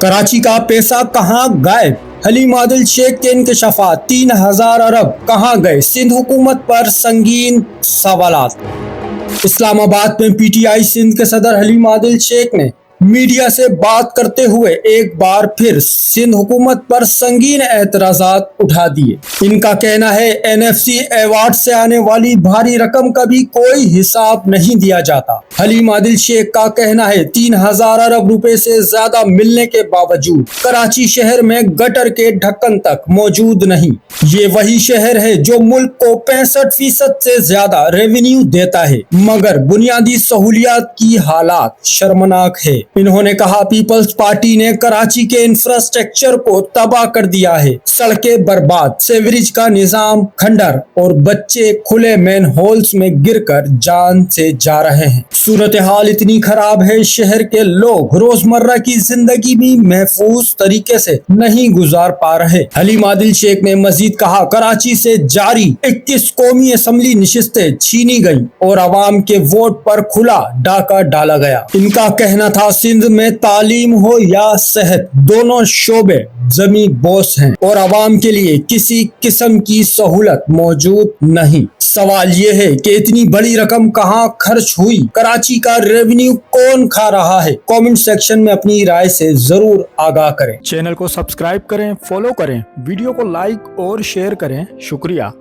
कराची का पैसा कहाँ गायब, हलीम आदिल शेख के इंकशाफात 3000 अरब कहाँ गए, सिंध हुकूमत पर संगीन सवालात। इस्लामाबाद में पीटीआई सिंध के सदर हलीम आदिल शेख ने मीडिया से बात करते हुए एक बार फिर सिंध हुकूमत पर संगीन एतराजात उठा दिए। इनका कहना है एनएफसी अवार्ड से आने वाली भारी रकम का भी कोई हिसाब नहीं दिया जाता। हलीम आदिल शेख का कहना है 3000 अरब रुपए से ज्यादा मिलने के बावजूद कराची शहर में गटर के ढक्कन तक मौजूद नहीं। ये वही शहर है जो मुल्क को 65% से ज्यादा रेवेन्यू देता है, मगर बुनियादी सहूलियात की हालात शर्मनाक है। इन्होंने कहा पीपल्स पार्टी ने कराची के इंफ्रास्ट्रक्चर को तबाह कर दिया है, सड़कें बर्बाद, सेवरेज का निजाम खंडर और बच्चे खुले मैन होल्स में गिरकर जान से जा रहे हैं। सूरत हाल इतनी खराब है, शहर के लोग रोजमर्रा की जिंदगी भी महफूज तरीके से नहीं गुजार पा रहे। हलीम आदिल शेख ने मजीद कहा कराची से जारी 21 कौमी असम्बली नशिस्तें छीनी गई और अवाम के वोट पर खुला डाका डाला गया। इनका कहना था सिंध में तालीम हो या सेहत, दोनों शोबे जमी बोस हैं और अवाम के लिए किसी किस्म की सहूलत मौजूद नहीं। सवाल ये है कि इतनी बड़ी रकम कहाँ खर्च हुई, कराची का रेवेन्यू कौन खा रहा है? कमेंट सेक्शन में अपनी राय से जरूर आगाह करें। चैनल को सब्सक्राइब करें, फॉलो करें, वीडियो को लाइक और शेयर करें। शुक्रिया।